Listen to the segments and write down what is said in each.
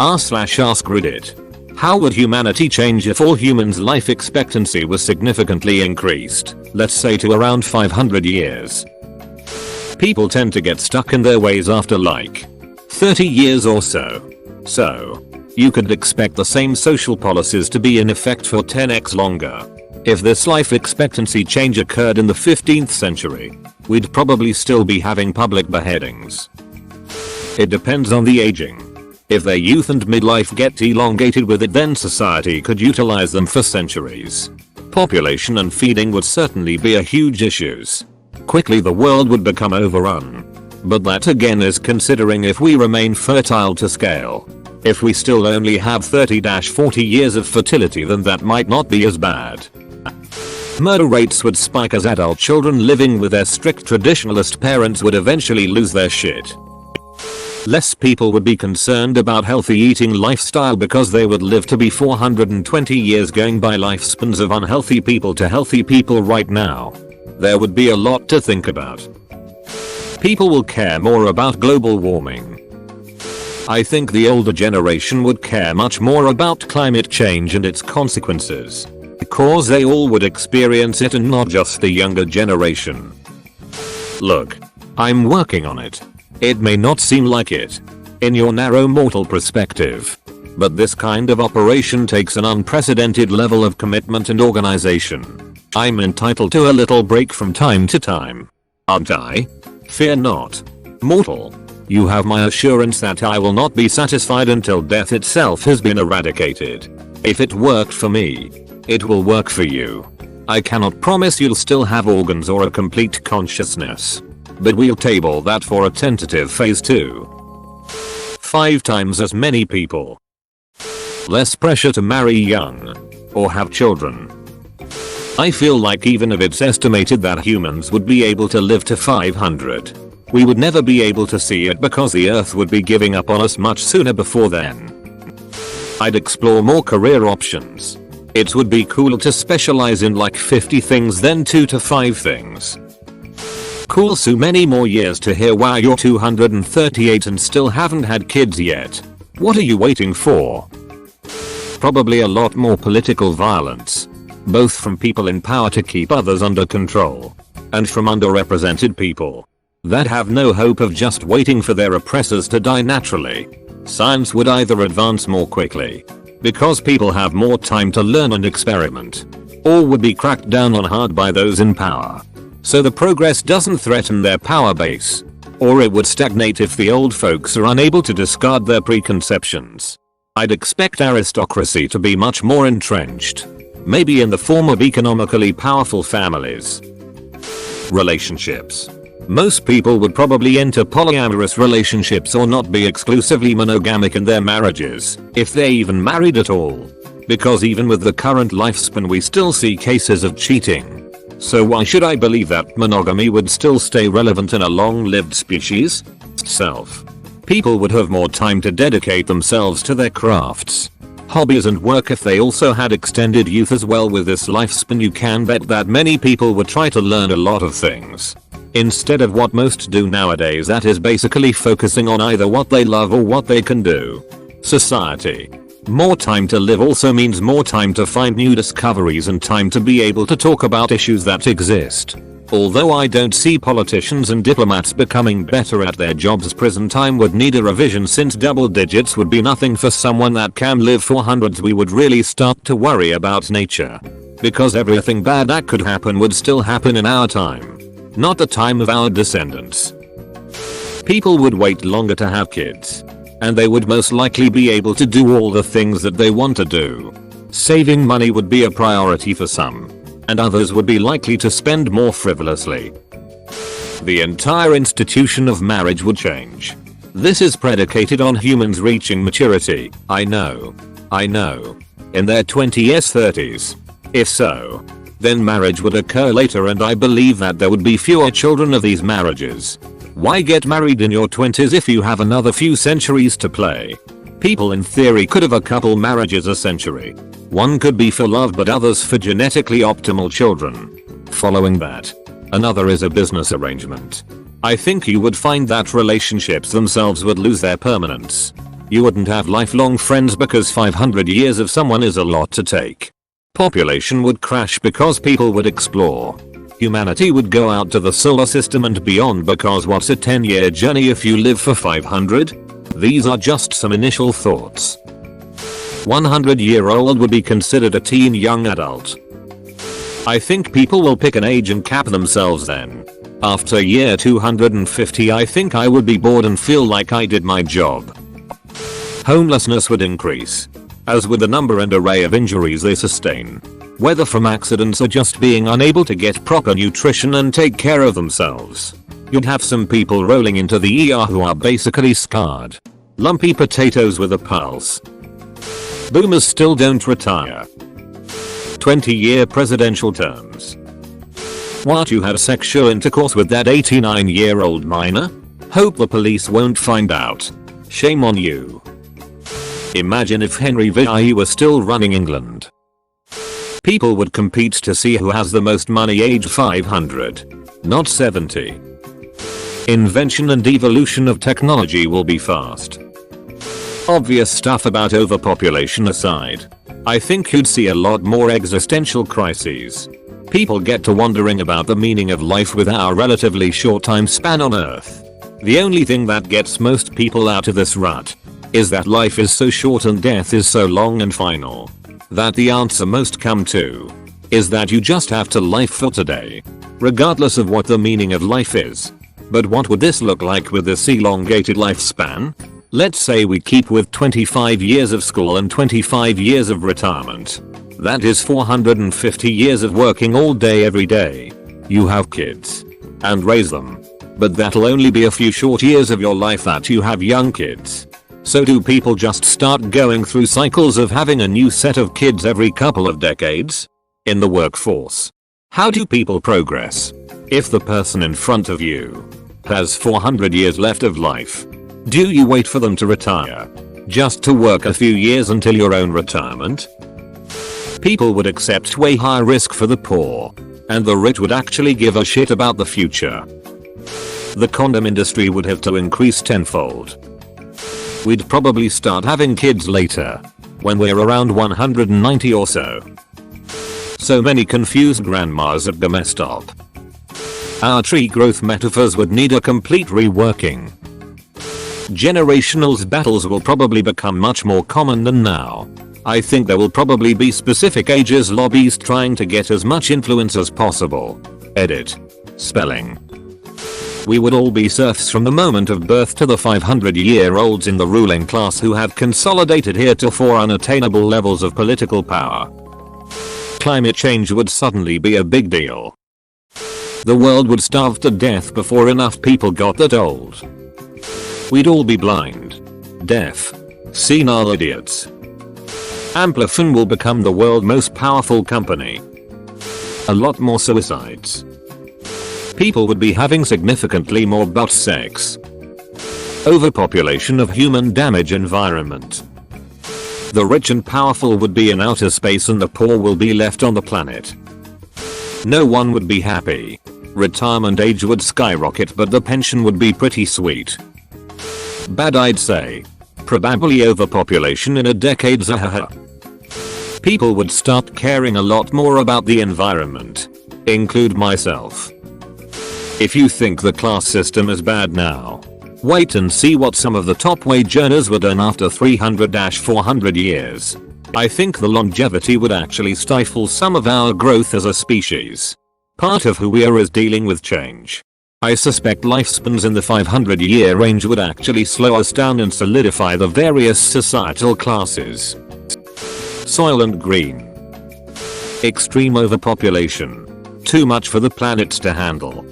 r/ask Reddit. How would humanity change if all humans' life expectancy was significantly increased, let's say to around 500 years? People tend to get stuck in their ways after like 30 years or so. So, you could expect the same social policies to be in effect for 10x longer. If this life expectancy change occurred in the 15th century, we'd probably still be having public beheadings. It depends on the aging. If their youth and midlife get elongated with it, then society could utilize them for centuries. Population and feeding would certainly be a huge issues. Quickly the world would become overrun. But that again is considering if we remain fertile to scale. If we still only have 30-40 years of fertility, then that might not be as bad. Murder rates would spike as adult children living with their strict traditionalist parents would eventually lose their shit. Less people would be concerned about healthy eating lifestyle because they would live to be 420 years, going by lifespans of unhealthy people to healthy people right now. There would be a lot to think about. People will care more about global warming. I think the older generation would care much more about climate change and its consequences, because they all would experience it and not just the younger generation. Look, I'm working on it. It may not seem like it in your narrow mortal perspective, but this kind of operation takes an unprecedented level of commitment and organization. I'm entitled to a little break from time to time, aren't I? Fear not, mortal. You have my assurance that I will not be satisfied until death itself has been eradicated. If it worked for me, it will work for you. I cannot promise you'll still have organs or a complete consciousness, but we'll table that for a tentative phase 2. 5 times as many people. Less pressure to marry young or have children. I feel like even if it's estimated that humans would be able to live to 500, we would never be able to see it because the earth would be giving up on us much sooner before then. I'd explore more career options. It would be cool to specialize in like 50 things than 2 to 5 things. Cool, so many more years to hear wow you're 238 and still haven't had kids yet. What are you waiting for? Probably a lot more political violence, both from people in power to keep others under control, and from underrepresented people that have no hope of just waiting for their oppressors to die naturally. Science would either advance more quickly, because people have more time to learn and experiment, or would be cracked down on hard by those in power, so the progress doesn't threaten their power base, or it would stagnate if the old folks are unable to discard their preconceptions. I'd expect aristocracy to be much more entrenched, maybe in the form of economically powerful families. Relationships. Most people would probably enter polyamorous relationships or not be exclusively monogamic in their marriages, if they even married at all. Because even with the current lifespan we still see cases of cheating. So why should I believe that monogamy would still stay relevant in a long-lived species? People would have more time to dedicate themselves to their crafts, hobbies and work if they also had extended youth as well. With this lifespan you can bet that many people would try to learn a lot of things, instead of what most do nowadays, that is basically focusing on either what they love or what they can do. Society. More time to live also means more time to find new discoveries and time to be able to talk about issues that exist. Although I don't see politicians and diplomats becoming better at their jobs, prison time would need a revision since double digits would be nothing for someone that can live for hundreds. We would really start to worry about nature, because everything bad that could happen would still happen in our time, not the time of our descendants. People would wait longer to have kids, and they would most likely be able to do all the things that they want to do. Saving money would be a priority for some, and others would be likely to spend more frivolously. The entire institution of marriage would change. This is predicated on humans reaching maturity, I know, in their 20s 30s. If so, then marriage would occur later, and I believe that there would be fewer children of these marriages. Why get married in your 20s if you have another few centuries to play? People in theory could have a couple marriages a century. One could be for love but others for genetically optimal children. Following that, another is a business arrangement. I think you would find that relationships themselves would lose their permanence. You wouldn't have lifelong friends because 500 years of someone is a lot to take. Population would crash because people would explore. Humanity would go out to the solar system and beyond because what's a 10-year journey if you live for 500? These are just some initial thoughts. 100-year-old would be considered a teen young adult. I think people will pick an age and cap themselves then. After year 250 I think I would be bored and feel like I did my job. Homelessness would increase, as would the number and array of injuries they sustain, whether from accidents or just being unable to get proper nutrition and take care of themselves. You'd have some people rolling into the ER who are basically scarred. Lumpy potatoes with a pulse. Boomers still don't retire. 20-year presidential terms. What, you had sexual intercourse with that 89-year-old minor? Hope the police won't find out. Shame on you. Imagine if Henry VIII was still running England. People would compete to see who has the most money age 500, not 70. Invention and evolution of technology will be fast. Obvious stuff about overpopulation aside, I think you'd see a lot more existential crises. People get to wondering about the meaning of life with our relatively short time span on Earth. The only thing that gets most people out of this rut is that life is so short and death is so long and final, that the answer most come to is that you just have to live for today, regardless of what the meaning of life is. But what would this look like with this elongated lifespan? Let's say we keep with 25 years of school and 25 years of retirement. That is 450 years of working all day every day. You have kids and raise them, but that'll only be a few short years of your life that you have young kids. So do people just start going through cycles of having a new set of kids every couple of decades? In the workforce, how do people progress? If the person in front of you has 400 years left of life, do you wait for them to retire just to work a few years until your own retirement? People would accept way higher risk for the poor, and the rich would actually give a shit about the future. The condom industry would have to increase tenfold. We'd probably start having kids later, when we're around 190 or so. So many confused grandmas at the mess stop. Our tree growth metaphors would need a complete reworking. Generational battles will probably become much more common than now. I think there will probably be specific ages lobbies trying to get as much influence as possible. Edit. Spelling. We would all be serfs from the moment of birth to the 500-year-olds in the ruling class who have consolidated heretofore unattainable levels of political power. Climate change would suddenly be a big deal. The world would starve to death before enough people got that old. We'd all be blind, deaf, senile idiots. Amplifon will become the world's most powerful company. A lot more suicides. People would be having significantly more butt sex. Overpopulation of human damage environment. The rich and powerful would be in outer space and the poor will be left on the planet. No one would be happy. Retirement age would skyrocket but the pension would be pretty sweet. Bad, I'd say. Probably overpopulation in a decade. People would start caring a lot more about the environment. Include myself. If you think the class system is bad now, wait and see what some of the top wage earners would earn after 300-400 years. I think the longevity would actually stifle some of our growth as a species. Part of who we are is dealing with change. I suspect lifespans in the 500-year range would actually slow us down and solidify the various societal classes. Soil and green. Extreme overpopulation. Too much for the planets to handle.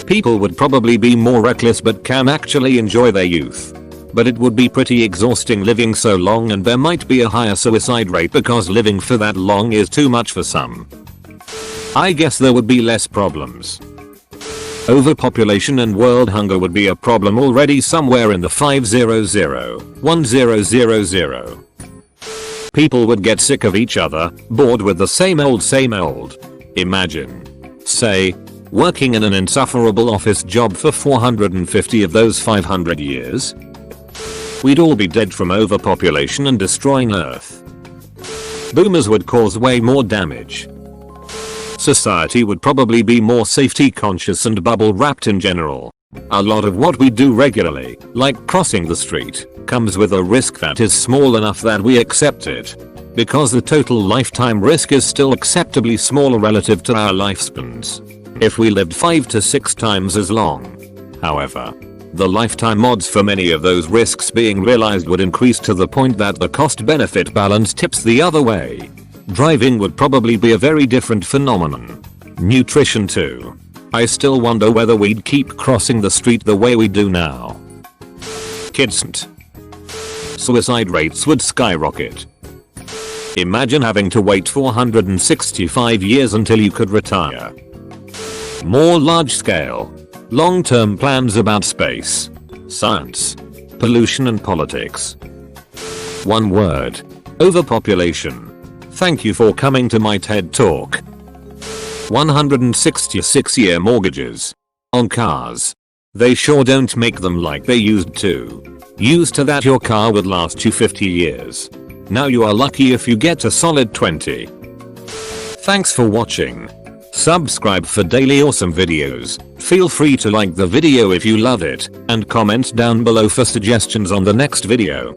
People would probably be more reckless but can actually enjoy their youth. But it would be pretty exhausting living so long and there might be a higher suicide rate because living for that long is too much for some. I guess there would be less problems. Overpopulation and world hunger would be a problem already somewhere in the 500-1000. People would get sick of each other, bored with the same old. Imagine, say, working in an insufferable office job for 450 of those 500 years. We'd all be dead from overpopulation and destroying Earth. Boomers would cause way more damage. Society would probably be more safety conscious and bubble wrapped in general. A lot of what we do regularly, like crossing the street, comes with a risk that is small enough that we accept it. Because the total lifetime risk is still acceptably small relative to our lifespans. If we lived 5 to 6 times as long. However, the lifetime odds for many of those risks being realized would increase to the point that the cost-benefit balance tips the other way. Driving would probably be a very different phenomenon. Nutrition too. I still wonder whether we'd keep crossing the street the way we do now. Kids. Suicide rates would skyrocket. Imagine having to wait 465 years until you could retire. More large-scale, long-term plans about space, science, pollution and politics. One word. Overpopulation. Thank you for coming to my TED Talk. 166-year mortgages. On cars. They sure don't make them like they used to. Used to that your car would last you 50 years. Now you are lucky if you get a solid 20. Thanks for watching. Subscribe for daily awesome videos. Feel free to like the video if you love it, and comment down below for suggestions on the next video.